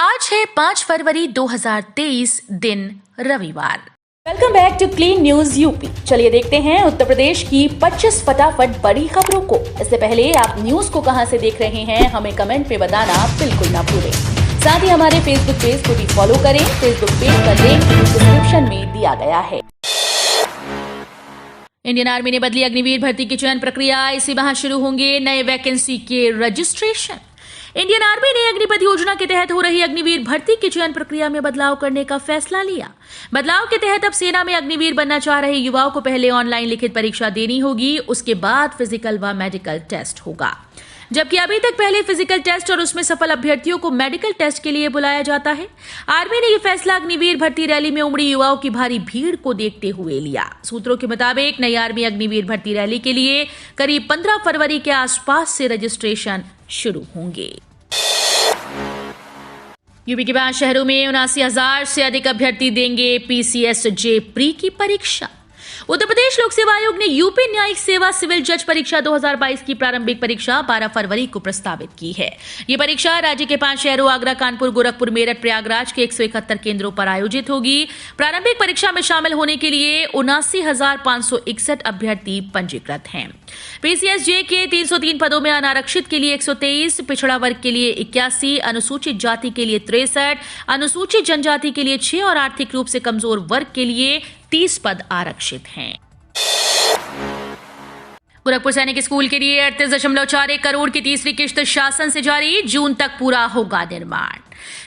आज है 5 फरवरी 2023 दिन रविवार। Welcome back to clean news UP. चलिए देखते हैं उत्तर प्रदेश की 25 फटाफट बड़ी खबरों को। इससे पहले आप न्यूज को कहां से देख रहे हैं हमें कमेंट में बताना बिल्कुल ना भूलें। साथ ही हमारे फेसबुक पेज को भी फॉलो करें। फेसबुक पेज का लिंक डिस्क्रिप्शन में दिया गया है। इंडियन आर्मी ने बदली अग्निवीर भर्ती की चयन प्रक्रिया। इसी माह शुरू होंगे नए वैकेंसी के रजिस्ट्रेशन। इंडियन आर्मी ने अग्निपथ योजना के तहत हो रही अग्निवीर भर्ती की चयन प्रक्रिया में बदलाव करने का फैसला लिया। बदलाव के तहत अब सेना में अग्निवीर बनना चाह रहे युवाओं को पहले ऑनलाइन लिखित परीक्षा देनी होगी, उसके बाद फिजिकल व मेडिकल टेस्ट होगा। जबकि अभी तक पहले फिजिकल टेस्ट और उसमें सफल अभ्यर्थियों को मेडिकल टेस्ट के लिए बुलाया जाता है। आर्मी ने यह फैसला अग्निवीर भर्ती रैली में उमड़ी युवाओं की भारी भीड़ को देखते हुए लिया। सूत्रों के मुताबिक नई आर्मी अग्निवीर भर्ती रैली के लिए करीब 15 फरवरी के आसपास से रजिस्ट्रेशन शुरू होंगे। यूपी के 5 शहरों में 79,000 से अधिक अभ्यर्थी देंगे PCSJ प्री की परीक्षा। उत्तर प्रदेश लोक सेवा आयोग ने यूपी न्यायिक सेवा सिविल जज परीक्षा 2022 की प्रारंभिक परीक्षा 12 फरवरी को प्रस्तावित की है। ये परीक्षा राज्य के 5 शहरों आगरा, कानपुर, गोरखपुर, मेरठ, प्रयागराज के 171 केंद्रों पर आयोजित होगी। प्रारंभिक परीक्षा में शामिल होने के लिए 79,561 अभ्यर्थी पंजीकृत हैं। PCSJ के 303 पदों में अनारक्षित के लिए 123, पिछड़ा वर्ग के लिए 81, अनुसूचित जाति के लिए 63, अनुसूचित जनजाति के लिए 6 और आर्थिक रूप से कमजोर वर्ग के लिए 30 पद आरक्षित हैं। गोरखपुर सैनिक स्कूल के लिए 38.41 करोड़ की तीसरी किश्त शासन से जारी। जून तक पूरा होगा निर्माण।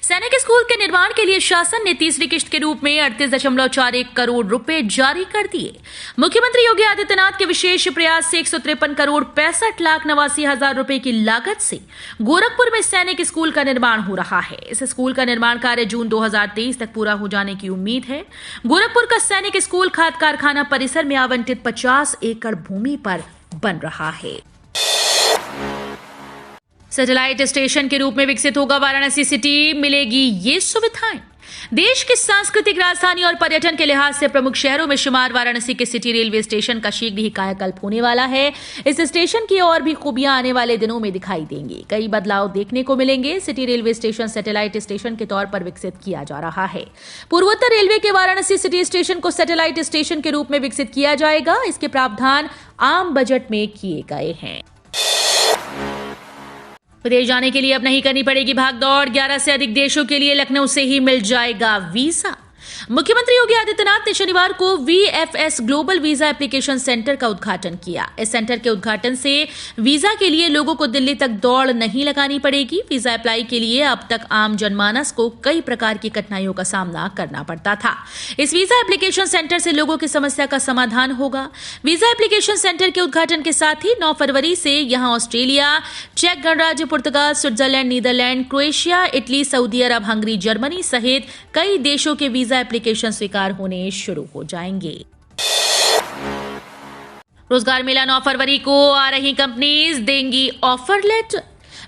सैनिक स्कूल के निर्माण के लिए शासन ने तीसरी किश्त के रूप में 38.41 करोड़ रुपए जारी कर दिए। मुख्यमंत्री योगी आदित्यनाथ के विशेष प्रयास से 153 करोड़ 65,89,000 रुपए की लागत से गोरखपुर में सैनिक स्कूल का निर्माण हो रहा है। इस स्कूल का निर्माण कार्य जून 2023 तक पूरा हो जाने की उम्मीद है। गोरखपुर का सैनिक स्कूल खाद कारखाना परिसर में आवंटित 50 एकड़ भूमि पर बन रहा है। सैटेलाइट स्टेशन के रूप में विकसित होगा वाराणसी सिटी, मिलेगी ये सुविधाएं। देश की सांस्कृतिक राजधानी और पर्यटन के लिहाज से प्रमुख शहरों में शुमार वाराणसी के सिटी रेलवे स्टेशन का शीघ्र ही कायाकल्प होने वाला है। इस स्टेशन की और भी खूबियां आने वाले दिनों में दिखाई देंगी। कई बदलाव देखने को मिलेंगे। City railway station satellite station के तौर पर विकसित किया जा रहा है। पूर्वोत्तर रेलवे के वाराणसी सिटी स्टेशन को सैटेलाइट स्टेशन के रूप में विकसित किया जाएगा। इसके प्रावधान आम बजट में किए गए हैं। विदेश जाने के लिए अब नहीं करनी पड़ेगी भागदौड़। 11 से अधिक देशों के लिए लखनऊ से ही मिल जाएगा वीजा। मुख्यमंत्री योगी आदित्यनाथ ने शनिवार को VFS global visa application centre का उद्घाटन किया। इस सेंटर के उद्घाटन से वीजा के लिए लोगों को दिल्ली तक दौड़ नहीं लगानी पड़ेगी। वीजा अप्लाई के लिए अब तक आम जनमानस को कई प्रकार की कठिनाइयों का सामना करना पड़ता था। इस वीजा एप्लीकेशन सेंटर से लोगों की समस्या का समाधान होगा। वीजा एप्लीकेशन सेंटर के उद्घाटन के साथ ही 9 फरवरी से यहां ऑस्ट्रेलिया, चेक गणराज्य, पुर्तगाल, स्विट्जरलैंड, नीदरलैंड, क्रोएशिया, इटली, सऊदी अरब, हंगरी, जर्मनी सहित कई देशों के वीजा एप्लीकेशन स्वीकार होने शुरू हो जाएंगे। रोजगार मेला 9 फरवरी को आ रही कंपनीज देंगी ऑफर लेटर।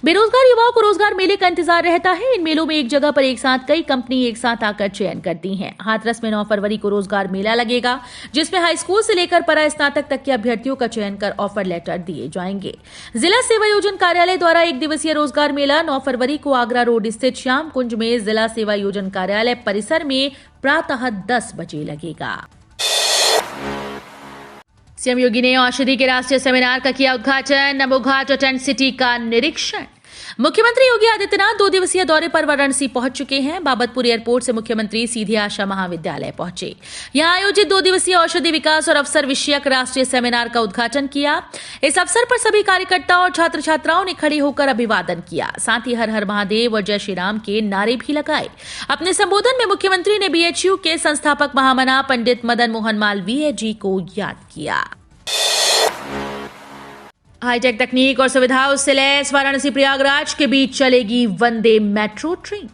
बेरोजगार युवाओं को रोजगार मेले का इंतजार रहता है। इन मेलों में एक जगह पर एक साथ कई कंपनी एक साथ आकर चयन करती हैं। हाथरस में 9 फरवरी को रोजगार मेला लगेगा, जिसमें हाई स्कूल से लेकर परास्नातक तक के अभ्यर्थियों का चयन कर ऑफर लेटर दिए जाएंगे। जिला सेवा योजन कार्यालय द्वारा 1 दिवसीय रोजगार मेला 9 फरवरी को आगरा रोड स्थित श्याम कुंज में जिला सेवा योजन कार्यालय परिसर में प्रातः 10 बजे लगेगा। सीएम योगी ने औषधि के राष्ट्रीय सेमिनार का किया उद्घाटन। नमो घाट और टेंट सिटी का निरीक्षण। मुख्यमंत्री योगी आदित्यनाथ 2 दिवसीय दौरे पर वाराणसी पहुंच चुके हैं। बाबतपुर एयरपोर्ट से मुख्यमंत्री सीधे आशा महाविद्यालय पहुंचे। यहां आयोजित 2 दिवसीय औषधि विकास और अवसर विषयक राष्ट्रीय सेमिनार का उद्घाटन किया। इस अवसर पर सभी कार्यकर्ताओं और छात्र छात्राओं ने खड़े होकर अभिवादन किया। साथ ही हर हर महादेव और जय श्री राम के नारे भी लगाए। अपने संबोधन में मुख्यमंत्री ने BHU के संस्थापक महामना पंडित मदन मोहन मालवीय जी को याद किया। हाईटेक तकनीक और सुविधाओं से लैस वाराणसी प्रयागराज के बीच चलेगी वंदे metro train.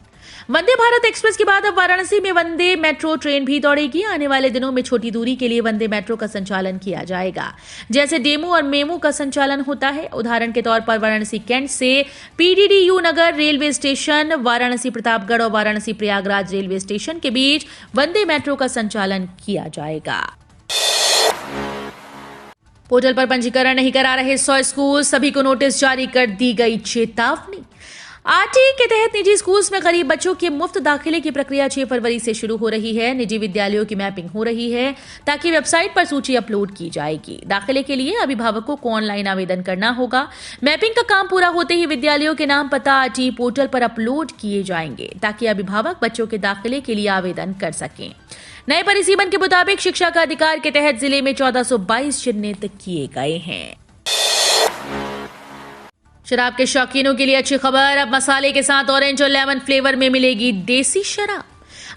Vande Bharat express के बाद अब वाराणसी में वंदे मेट्रो ट्रेन भी दौड़ेगी। आने वाले दिनों में छोटी दूरी के लिए वंदे मेट्रो का संचालन किया जाएगा, जैसे डेमू और मेमू का संचालन होता है। उदाहरण के तौर पर वाराणसी कैंट से PDDU नगर रेलवे स्टेशन, वाराणसी प्रतापगढ़ और वाराणसी प्रयागराज रेलवे स्टेशन के बीच वंदे मेट्रो का संचालन किया जाएगा। पोर्टल पर पंजीकरण नहीं करा रहे 100 स्कूल, सभी को नोटिस जारी कर दी गई चेतावनी। आरटी के तहत निजी स्कूल्स में गरीब बच्चों के मुफ्त दाखिले की प्रक्रिया 6 फरवरी से शुरू हो रही है। निजी विद्यालयों की मैपिंग हो रही है ताकि वेबसाइट पर सूची अपलोड की जाएगी। दाखिले के लिए अभिभावकों को ऑनलाइन आवेदन करना होगा। मैपिंग का काम पूरा होते ही विद्यालयों के नाम पता आरटी पोर्टल पर अपलोड किए जाएंगे ताकि अभिभावक बच्चों के दाखिले के लिए आवेदन कर सकें। नए परिसीमन के मुताबिक शिक्षा का अधिकार के तहत जिले में 1422 चिन्हित किए गए हैं। शराब के शौकीनों के लिए अच्छी खबर, अब मसाले के साथ ऑरेंज और लेमन फ्लेवर में मिलेगी देसी शराब।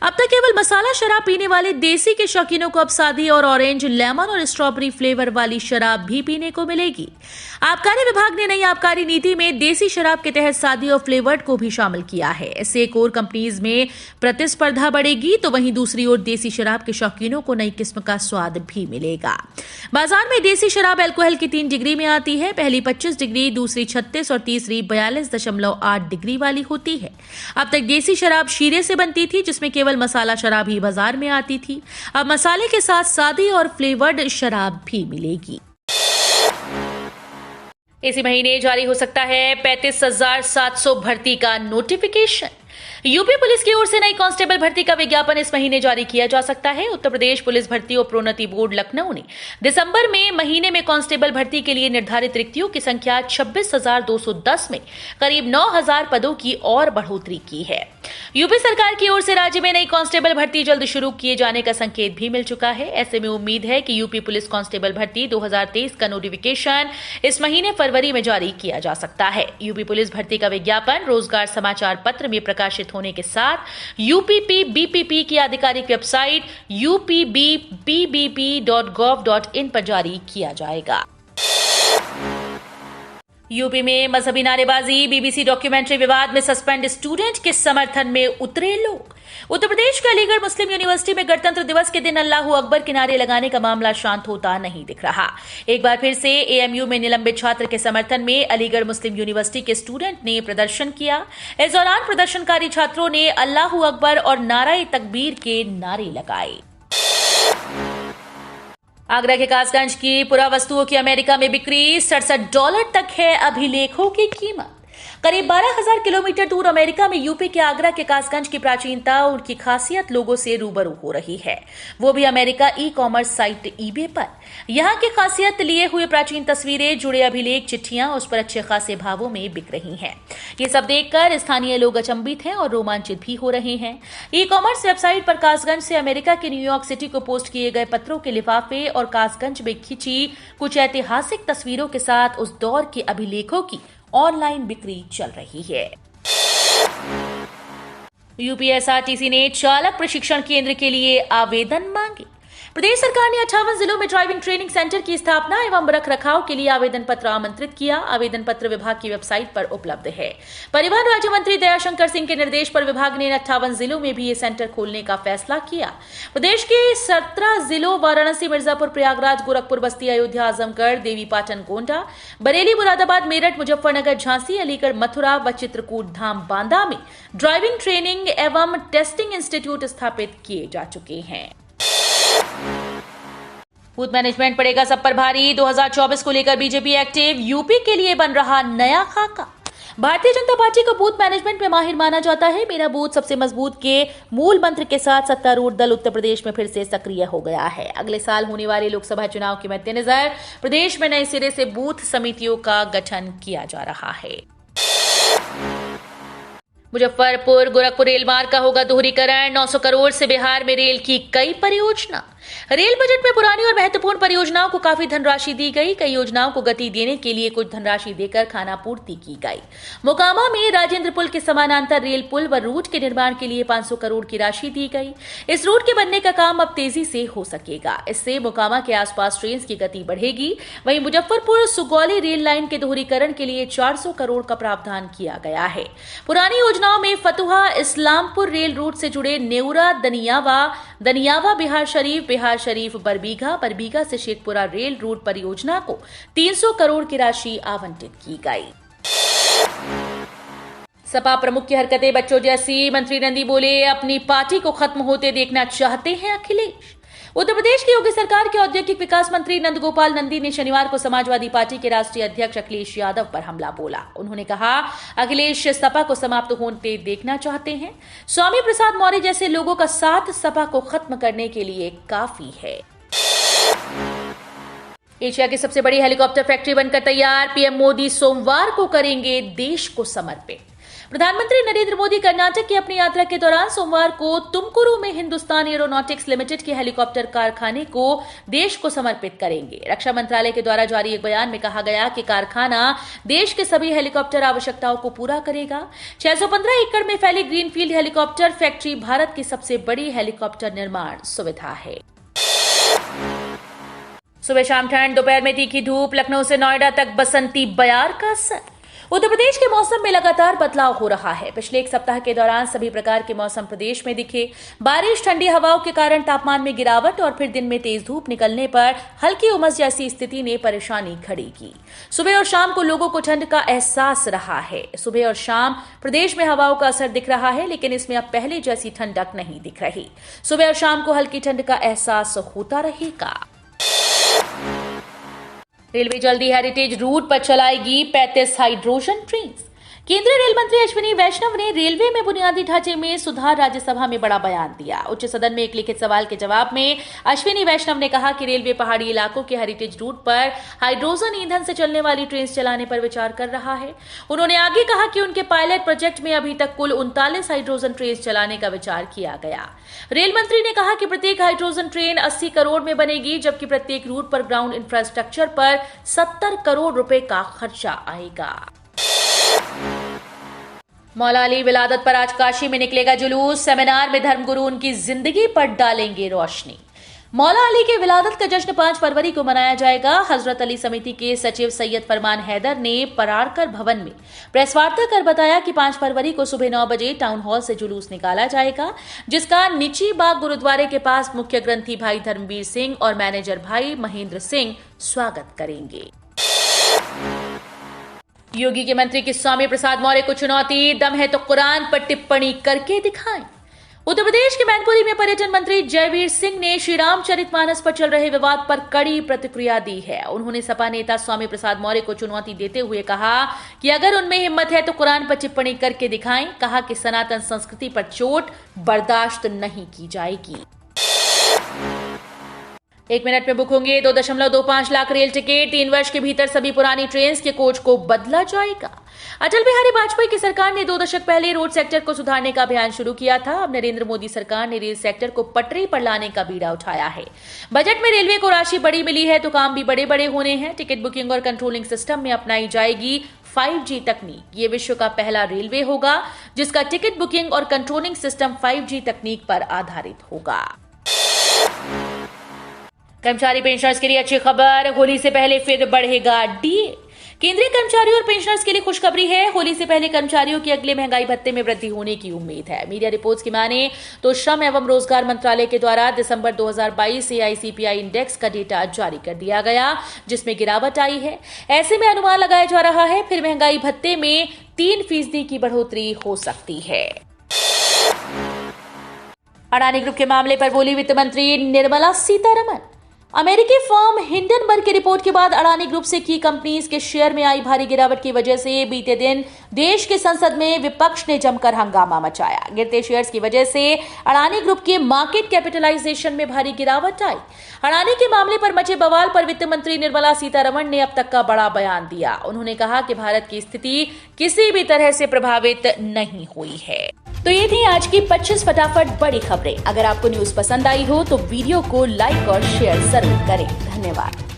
अब तक केवल मसाला शराब पीने वाले देसी के शौकीनों को अब सादी और ऑरेंज, लेमन और स्ट्रॉबेरी फ्लेवर वाली शराब भी पीने को मिलेगी। आबकारी विभाग ने नई आबकारी नीति में देसी शराब के तहत सादी और फ्लेवर्ड को भी शामिल किया है। इससे एक और कंपनीज में प्रतिस्पर्धा बढ़ेगी तो वहीं दूसरी ओर देसी शराब के शौकीनों को नई किस्म का स्वाद भी मिलेगा। बाजार में देसी शराब अल्कोहल की 3 डिग्री में आती है। पहली 25 डिग्री, दूसरी 36 और तीसरी 42.8 डिग्री वाली होती है। अब तक देसी शराब शीरे से बनती थी जिसमें केवल मसाला शराब ही बाजार में आती थी। अब मसाले के साथ सादी और फ्लेवर्ड शराब भी मिलेगी। इसी महीने जारी हो सकता है 35,700 भर्ती का नोटिफिकेशन। यूपी पुलिस की ओर से नई कांस्टेबल भर्ती का विज्ञापन इस महीने जारी किया जा सकता है। उत्तर प्रदेश पुलिस भर्ती और प्रोन्नति बोर्ड लखनऊ ने दिसंबर में महीने में कांस्टेबल भर्ती के लिए निर्धारित रिक्तियों की संख्या 26,210 में करीब 9,000 पदों की और बढ़ोतरी की है। यूपी सरकार की ओर से राज्य में नई कांस्टेबल भर्ती जल्द शुरू किए जाने का संकेत भी मिल चुका है। ऐसे में उम्मीद है कि यूपी पुलिस कांस्टेबल भर्ती 2023 का नोटिफिकेशन इस महीने फरवरी में जारी किया जा सकता है। यूपी पुलिस भर्ती का विज्ञापन रोजगार समाचार पत्र में प्रकाशित होने के साथ यूपीपी बीपीपी की आधिकारिक वेबसाइट upbpbp.gov.in पर जारी किया जाएगा। यूपी में मजहबी नारेबाजी, बीबीसी डॉक्यूमेंट्री विवाद में सस्पेंड स्टूडेंट के समर्थन में उतरे लोग। उत्तर प्रदेश के अलीगढ़ मुस्लिम यूनिवर्सिटी में गणतंत्र दिवस के दिन अल्लाहू अकबर के नारे लगाने का मामला शांत होता नहीं दिख रहा। एक बार फिर से एएमयू में निलंबित छात्र के समर्थन में अलीगढ़ मुस्लिम यूनिवर्सिटी के स्टूडेंट ने प्रदर्शन किया। इस दौरान प्रदर्शनकारी छात्रों ने अल्लाहू अकबर और नारे तकबीर के नारे लगाए। आगरा के कासगंज की पुरावस्तुओं की अमेरिका में बिक्री, $67 तक है अभिलेखों की कीमत। करीब 12,000 किलोमीटर दूर अमेरिका में यूपी के आगरा के कासगंज की प्राचीनता और उनकी खासियत लोगों से रूबरू हो रही है, वो भी America e commerce site eBay पर। यहाँ की खासियत लिए हुए प्राचीन तस्वीरें, जुड़े अभिलेख, चिट्ठियां उस पर अच्छे खासे भावों में बिक रही हैं। ये सब देखकर स्थानीय लोग अचंभित हैं और रोमांचित भी हो रहे हैं। ई कॉमर्स वेबसाइट पर कासगंज से अमेरिका के न्यूयॉर्क सिटी को पोस्ट किए गए पत्रों के लिफाफे और कासगंज में खिंची कुछ ऐतिहासिक तस्वीरों के साथ उस दौर के अभिलेखों की ऑनलाइन बिक्री चल रही है। यूपीएसआरटीसी ने चालक प्रशिक्षण केंद्र के लिए आवेदन मांगे। प्रदेश सरकार ने 58 जिलों में ड्राइविंग ट्रेनिंग सेंटर की स्थापना एवं रखरखाव के लिए आवेदन पत्र आमंत्रित किया। आवेदन पत्र विभाग की वेबसाइट पर उपलब्ध है। परिवहन राज्य मंत्री दयाशंकर सिंह के निर्देश पर विभाग ने 58 जिलों में भी ये सेंटर खोलने का फैसला किया। प्रदेश के 17 जिलों वाराणसी, मिर्जापुर, प्रयागराज, गोरखपुर, बस्ती, अयोध्या, आजमगढ़, देवीपाटन, गोंडा, बरेली, मुरादाबाद, मेरठ, मुजफ्फरनगर, झांसी, अलीगढ़, मथुरा व चित्रकूट धाम, बांदा में ड्राइविंग ट्रेनिंग एवं टेस्टिंग इंस्टीट्यूट स्थापित किए जा चुके हैं। बूथ मैनेजमेंट पड़ेगा सब पर भारी, 2024 को लेकर बीजेपी एक्टिव। यूपी के लिए बन रहा नया खाका। भारतीय जनता पार्टी को बूथ मैनेजमेंट में माहिर माना जाता है। मेरा बूथ सबसे मजबूत के मूल मंत्र के साथ सत्तारूढ़ दल उत्तर प्रदेश में फिर से सक्रिय हो गया है। अगले साल होने वाले लोकसभा चुनाव के मद्देनजर प्रदेश में नए सिरे से बूथ समितियों का गठन किया जा रहा है। मुजफ्फरपुर गोरखपुर रेल मार्ग का होगा दोहरीकरण, 900 करोड़ से बिहार में रेल की कई परियोजना। रेल बजट में पुरानी और महत्वपूर्ण परियोजनाओं को काफी धनराशि दी गई। कई योजनाओं को गति देने के लिए कुछ धनराशि देकर खानापूर्ति की गई। मोकामा में राजेंद्र पुल के समानांतर रेल पुल व रूट के निर्माण के लिए 500 करोड़ की राशि दी गई। इस रूट के बनने का काम अब तेजी से हो सकेगा। इससे मोकामा के आसपास ट्रेन की गति बढ़ेगी। वहीं मुजफ्फरपुर सुगौली रेल लाइन के दोहरीकरण के लिए 400 करोड़ का प्रावधान किया गया है। पुरानी योजनाओं में फतुहा इस्लामपुर रेल रूट से जुड़े नेउरा दनियावा बिहार शरीफ बरबीघा से शेखपुरा रेल रूट परियोजना को 300 करोड़ की राशि आवंटित की गई। सपा प्रमुख की हरकतें बच्चों जैसी, मंत्री नंदी बोले अपनी पार्टी को खत्म होते देखना चाहते हैं अखिलेश। उत्तर प्रदेश की योगी सरकार के औद्योगिक विकास मंत्री नंदगोपाल नंदी ने शनिवार को समाजवादी पार्टी के राष्ट्रीय अध्यक्ष अखिलेश यादव पर हमला बोला। उन्होंने कहा, अखिलेश सपा को समाप्त होते देखना चाहते हैं। स्वामी प्रसाद मौर्य जैसे लोगों का साथ सपा को खत्म करने के लिए काफी है। एशिया की सबसे बड़ी हेलीकॉप्टर फैक्ट्री बनकर तैयार, पीएम मोदी सोमवार को करेंगे देश को समर्पित। प्रधानमंत्री नरेंद्र मोदी कर्नाटक की अपनी यात्रा के दौरान सोमवार को तुमकुरू में हिंदुस्तान एरोनॉटिक्स लिमिटेड के हेलीकॉप्टर कारखाने को देश को समर्पित करेंगे। रक्षा मंत्रालय के द्वारा जारी एक बयान में कहा गया कि कारखाना देश के सभी हेलीकॉप्टर आवश्यकताओं को पूरा करेगा। 615 एकड़ में फैली ग्रीनफील्ड हेलीकॉप्टर फैक्ट्री भारत की सबसे बड़ी हेलीकॉप्टर निर्माण सुविधा है। सुबह शाम ठंड, दोपहर में तीखी धूप, लखनऊ से नोएडा तक बसंती बयार का असर। उत्तर प्रदेश के मौसम में लगातार बदलाव हो रहा है। पिछले एक सप्ताह के दौरान सभी प्रकार के मौसम प्रदेश में दिखे। बारिश, ठंडी हवाओं के कारण तापमान में गिरावट और फिर दिन में तेज धूप निकलने पर हल्की उमस जैसी स्थिति ने परेशानी खड़ी की। सुबह और शाम को लोगों को ठंड का एहसास रहा है। सुबह और शाम प्रदेश में हवाओं का असर दिख रहा है, लेकिन इसमें अब पहले जैसी ठंडक नहीं दिख रही। सुबह और शाम को हल्की ठंड का एहसास होता रहेगा। रेलवे जल्दी हेरिटेज रूट पर चलाएगी 35 हाइड्रोजन ट्रेन। केंद्रीय रेल मंत्री अश्विनी वैष्णव ने रेलवे में बुनियादी ढांचे में सुधार राज्यसभा में बड़ा बयान दिया। उच्च सदन में एक लिखित सवाल के जवाब में अश्विनी वैष्णव ने कहा कि रेलवे पहाड़ी इलाकों के हेरिटेज रूट पर हाइड्रोजन ईंधन से चलने वाली ट्रेन चलाने पर विचार कर रहा है। उन्होंने आगे कहा कि उनके पायलट प्रोजेक्ट में अभी तक कुल 39 हाइड्रोजन ट्रेन चलाने का विचार किया गया। रेल मंत्री ने कहा कि प्रत्येक हाइड्रोजन ट्रेन 80 करोड़ में बनेगी, जबकि प्रत्येक रूट पर ग्राउंड इंफ्रास्ट्रक्चर पर 70 करोड़ रुपए का खर्चा आएगा। मौला अली विलादत पर आज काशी में निकलेगा जुलूस। सेमिनार में धर्मगुरु उनकी जिंदगी पर डालेंगे रोशनी। मौला अली के विलादत का जश्न 5 फरवरी को मनाया जाएगा। हजरत अली समिति के सचिव सैयद फरमान हैदर ने पराड़कर भवन में प्रेस वार्ता कर बताया कि 5 फरवरी को सुबह 9 बजे टाउन हॉल से जुलूस निकाला जाएगा, जिसका निची बाग गुरुद्वारे के पास मुख्य ग्रंथी भाई धर्मवीर सिंह और मैनेजर भाई महेंद्र सिंह स्वागत करेंगे। योगी के मंत्री की स्वामी प्रसाद मौर्य को चुनौती, दम है तो कुरान पर टिप्पणी करके दिखाएं। उत्तर प्रदेश के मैनपुरी में पर्यटन मंत्री जयवीर सिंह ने श्री रामचरितमानस पर चल रहे विवाद पर कड़ी प्रतिक्रिया दी है। उन्होंने सपा नेता स्वामी प्रसाद मौर्य को चुनौती देते हुए कहा कि अगर उनमें हिम्मत है तो कुरान पर टिप्पणी करके दिखाएं। कहा कि सनातन संस्कृति पर चोट बर्दाश्त नहीं की जाएगी। 1 मिनट में बुक होंगे 2.25 लाख रेल टिकट। 3 वर्ष के भीतर सभी पुरानी ट्रेन के कोच को बदला जाएगा। अटल बिहारी वाजपेयी की सरकार ने 2 दशक पहले रोड सेक्टर को सुधारने का अभियान शुरू किया था। अब नरेंद्र मोदी सरकार ने रेल सेक्टर को पटरी पर लाने का बीड़ा उठाया है। बजट में रेलवे को राशि बड़ी मिली है तो काम भी बड़े बड़े होने हैं। टिकट बुकिंग और कंट्रोलिंग सिस्टम में अपनाई जाएगी 5G तकनीक। ये विश्व का पहला रेलवे होगा जिसका टिकट बुकिंग और कंट्रोलिंग सिस्टम 5G तकनीक पर आधारित होगा। कर्मचारी पेंशनर्स के लिए अच्छी खबर, होली से पहले फिर बढ़ेगा डीए। केंद्रीय कर्मचारियों और पेंशनर्स के लिए खुशखबरी है। होली से पहले कर्मचारियों के अगले महंगाई भत्ते में वृद्धि होने की उम्मीद है। मीडिया रिपोर्ट्स की माने तो श्रम एवं रोजगार मंत्रालय के द्वारा दिसंबर 2022 से AICPI इंडेक्स का डेटा जारी कर दिया गया, जिसमें गिरावट आई है। ऐसे में अनुमान लगाया जा रहा है फिर महंगाई भत्ते में 3% की बढ़ोतरी हो सकती है। अडानी ग्रुप के मामले पर बोली वित्त मंत्री निर्मला सीतारमण। अमेरिकी फर्म हिंडनबर्ग की रिपोर्ट के बाद अडानी ग्रुप से की कंपनीज के शेयर में आई भारी गिरावट की वजह से बीते दिन देश की संसद में विपक्ष ने जमकर हंगामा मचाया। गिरते शेयर्स की वजह से अडानी ग्रुप के मार्केट कैपिटलाइजेशन में भारी गिरावट आई। अडानी के मामले पर मचे बवाल पर वित्त मंत्री निर्मला सीतारमण ने अब तक का बड़ा बयान दिया। उन्होंने कहा कि भारत की स्थिति किसी भी तरह से प्रभावित नहीं हुई है। तो ये थी आज की 25 फटाफट बड़ी खबरें। अगर आपको न्यूज पसंद आई हो तो वीडियो को लाइक और शेयर जरूर करें। धन्यवाद।